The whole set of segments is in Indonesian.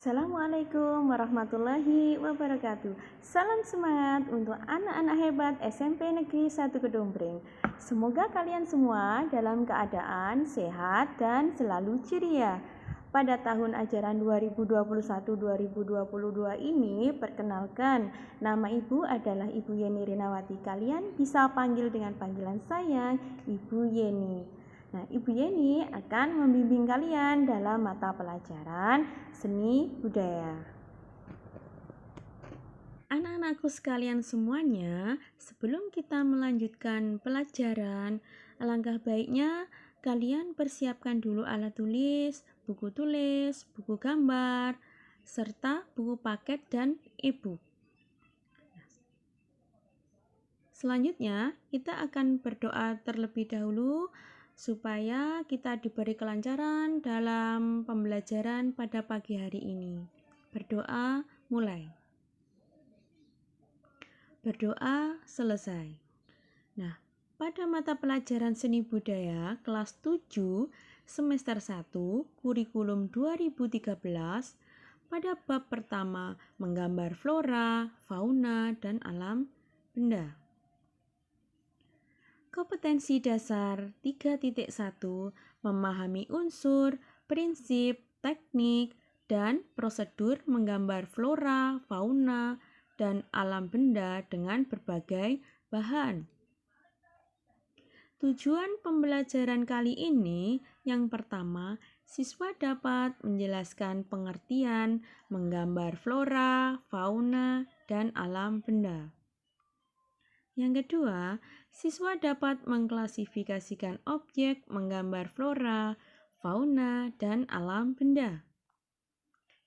Assalamualaikum warahmatullahi wabarakatuh. Salam semangat untuk anak-anak hebat SMP Negeri 1 Kedungbreng. Semoga kalian semua dalam keadaan sehat dan selalu ceria. Pada tahun ajaran 2021-2022 ini, perkenalkan, nama Ibu adalah Ibu Yeni Rinawati. Kalian bisa panggil dengan panggilan saya, Ibu Yeni. Nah, Ibu Yeni akan membimbing kalian dalam mata pelajaran seni budaya. Anak-anakku sekalian semuanya, sebelum kita melanjutkan pelajaran, alangkah baiknya kalian persiapkan dulu alat tulis, buku gambar, serta buku paket dan e-book. Selanjutnya, kita akan berdoa terlebih dahulu supaya kita diberi kelancaran dalam pembelajaran pada pagi hari ini. Berdoa mulai. Berdoa selesai. Nah, pada mata pelajaran seni budaya kelas 7 semester 1 kurikulum 2013 pada bab pertama menggambar flora, fauna, dan alam benda. Kompetensi dasar 3.1 memahami unsur, prinsip, teknik, dan prosedur menggambar flora, fauna, dan alam benda dengan berbagai bahan. Tujuan pembelajaran kali ini yang pertama, siswa dapat menjelaskan pengertian menggambar flora, fauna, dan alam benda. Yang kedua, siswa dapat mengklasifikasikan objek menggambar flora, fauna, dan alam benda.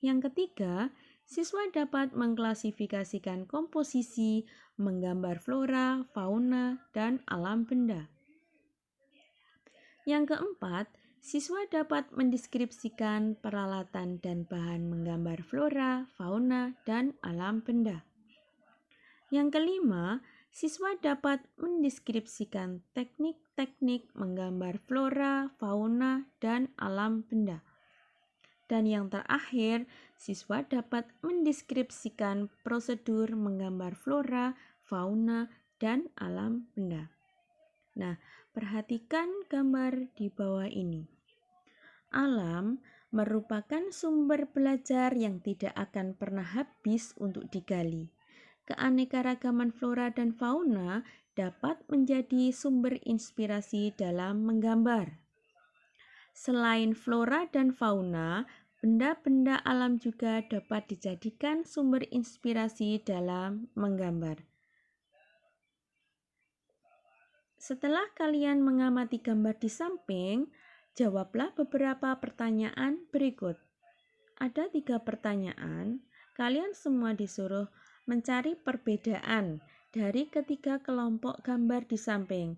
Yang ketiga, siswa dapat mengklasifikasikan komposisi menggambar flora, fauna, dan alam benda. Yang keempat, siswa dapat mendeskripsikan peralatan dan bahan menggambar flora, fauna, dan alam benda. Yang kelima, siswa dapat mendeskripsikan teknik-teknik menggambar flora, fauna, dan alam benda. Dan yang terakhir, siswa dapat mendeskripsikan prosedur menggambar flora, fauna, dan alam benda. Nah, perhatikan gambar di bawah ini. Alam merupakan sumber belajar yang tidak akan pernah habis untuk digali. Keanekaragaman flora dan fauna dapat menjadi sumber inspirasi dalam menggambar. Selain flora dan fauna, benda-benda alam juga dapat dijadikan sumber inspirasi dalam menggambar. Setelah kalian mengamati gambar di samping, jawablah beberapa pertanyaan berikut. Ada 3 pertanyaan. Kalian semua disuruh mencari perbedaan dari ketiga kelompok gambar di samping.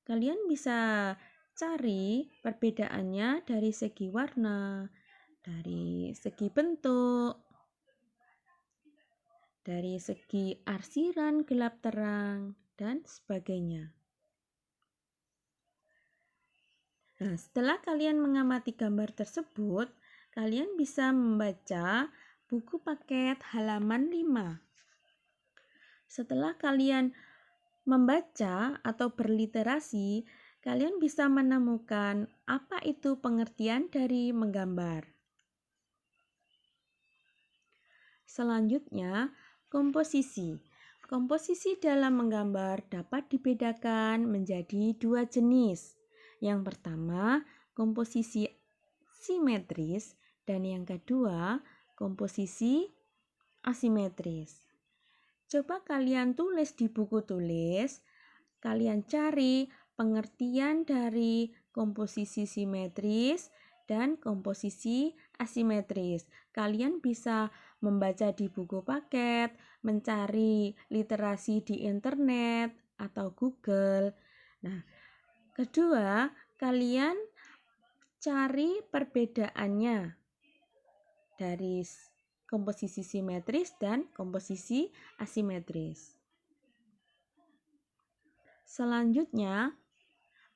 Kalian bisa cari perbedaannya dari segi warna, dari segi bentuk, dari segi arsiran gelap terang, dan sebagainya. Nah, setelah kalian mengamati gambar tersebut, kalian bisa membaca buku paket halaman 5. Setelah kalian membaca atau berliterasi, kalian bisa menemukan apa itu pengertian dari menggambar. Selanjutnya, komposisi. Komposisi dalam menggambar dapat dibedakan menjadi 2 jenis. Yang pertama, komposisi simetris, dan yang kedua, komposisi asimetris. Coba kalian tulis di buku tulis, kalian cari pengertian dari komposisi simetris dan komposisi asimetris. Kalian bisa membaca di buku paket, mencari literasi di internet atau Google. Nah, kedua, kalian cari perbedaannya dari komposisi simetris dan komposisi asimetris. Selanjutnya,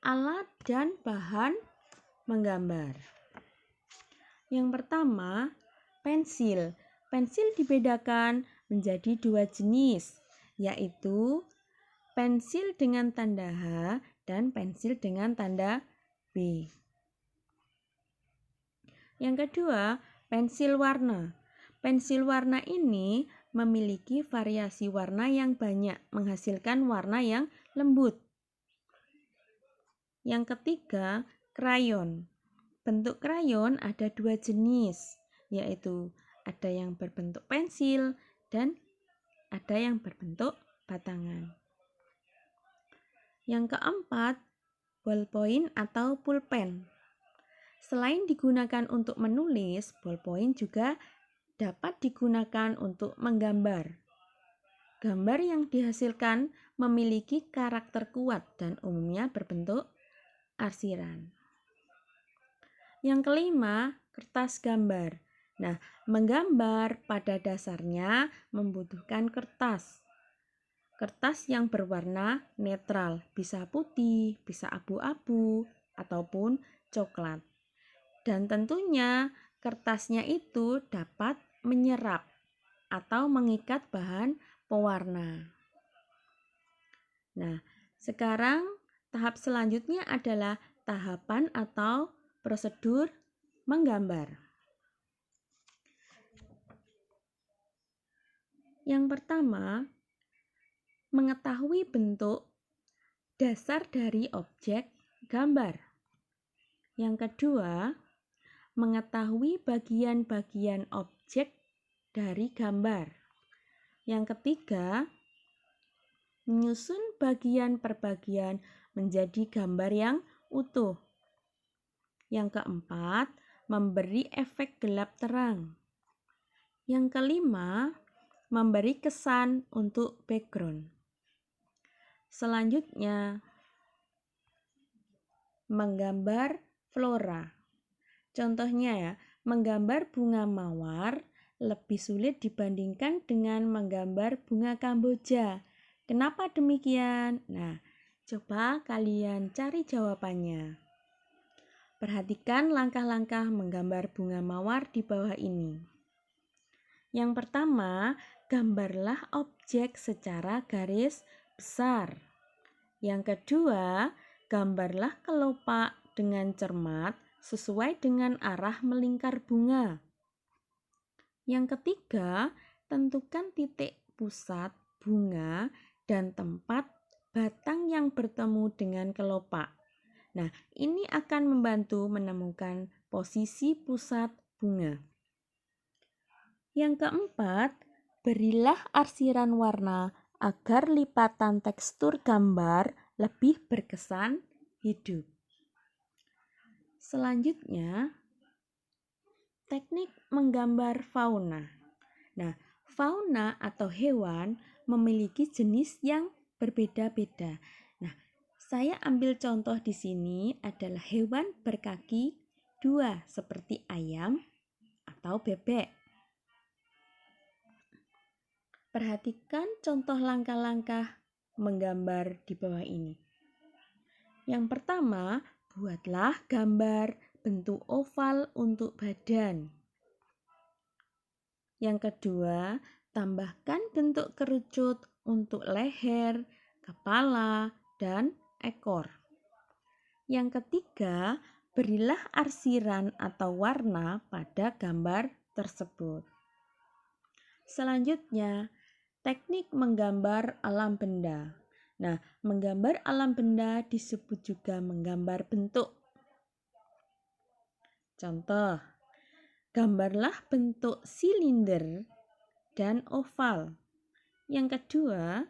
alat dan bahan menggambar. Yang pertama, pensil. Pensil dibedakan menjadi 2 jenis, yaitu pensil dengan tanda H dan pensil dengan tanda B. Yang kedua, pensil warna. Pensil warna ini memiliki variasi warna yang banyak, menghasilkan warna yang lembut. Yang ketiga, krayon. Bentuk krayon ada 2 jenis, yaitu ada yang berbentuk pensil dan ada yang berbentuk batangan. Yang keempat, ballpoint atau pulpen. Selain digunakan untuk menulis, ballpoint juga dapat digunakan untuk menggambar. Gambar yang dihasilkan memiliki karakter kuat dan umumnya berbentuk arsiran. Yang kelima, kertas gambar. Nah, menggambar pada dasarnya membutuhkan kertas. Kertas yang berwarna netral, bisa putih, bisa abu-abu, ataupun coklat. Dan tentunya kertasnya itu dapat menyerap atau mengikat bahan pewarna. Nah, sekarang tahap selanjutnya adalah tahapan atau prosedur menggambar. Yang pertama, mengetahui bentuk dasar dari objek gambar. Yang kedua, mengetahui bagian-bagian objek dari gambar. Yang ketiga, menyusun bagian per bagian menjadi gambar yang utuh. Yang keempat, memberi efek gelap terang. Yang kelima, memberi kesan untuk background. Selanjutnya, menggambar flora. Contohnya ya, menggambar bunga mawar lebih sulit dibandingkan dengan menggambar bunga kamboja. Kenapa demikian? Nah, coba kalian cari jawabannya. Perhatikan langkah-langkah menggambar bunga mawar di bawah ini. Yang pertama, gambarlah objek secara garis besar. Yang kedua, gambarlah kelopak dengan cermat sesuai dengan arah melingkar bunga. Yang ketiga, tentukan titik pusat bunga dan tempat batang yang bertemu dengan kelopak. Nah, ini akan membantu menemukan posisi pusat bunga. Yang keempat, berilah arsiran warna agar lipatan tekstur gambar lebih berkesan hidup. Selanjutnya, teknik menggambar fauna. Nah, fauna atau hewan memiliki jenis yang berbeda-beda. Nah, saya ambil contoh di sini adalah hewan berkaki 2 seperti ayam atau bebek. Perhatikan contoh langkah-langkah menggambar di bawah ini. Yang pertama, buatlah gambar bentuk oval untuk badan. Yang kedua, tambahkan bentuk kerucut untuk leher, kepala, dan ekor. Yang ketiga, berilah arsiran atau warna pada gambar tersebut. Selanjutnya, teknik menggambar alam benda. Nah, menggambar alam benda disebut juga menggambar bentuk. Contoh, gambarlah bentuk silinder dan oval. Yang kedua,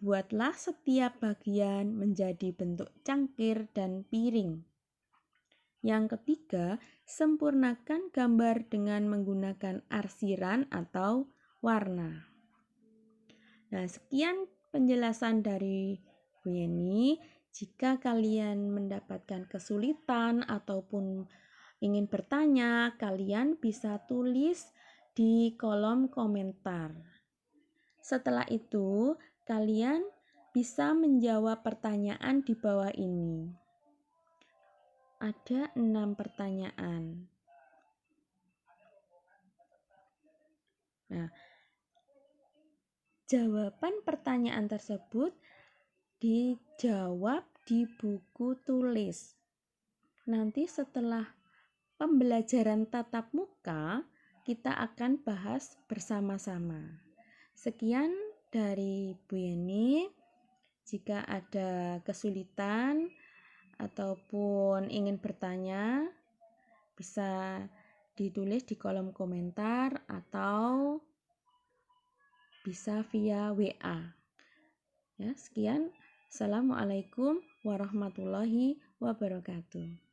buatlah setiap bagian menjadi bentuk cangkir dan piring. Yang ketiga, sempurnakan gambar dengan menggunakan arsiran atau warna. Nah, sekian penjelasan dari Bu Yeni. Jika kalian mendapatkan kesulitan ataupun ingin bertanya, kalian bisa tulis di kolom komentar. Setelah itu, kalian bisa menjawab pertanyaan di bawah ini. Ada 6 pertanyaan. Nah, jawaban pertanyaan tersebut dijawab di buku tulis. Nanti setelah pembelajaran tatap muka, kita akan bahas bersama-sama. Sekian dari Bu Yeni. Jika ada kesulitan ataupun ingin bertanya, bisa ditulis di kolom komentar atau bisa via WA. Ya, sekian. Assalamualaikum warahmatullahi wabarakatuh.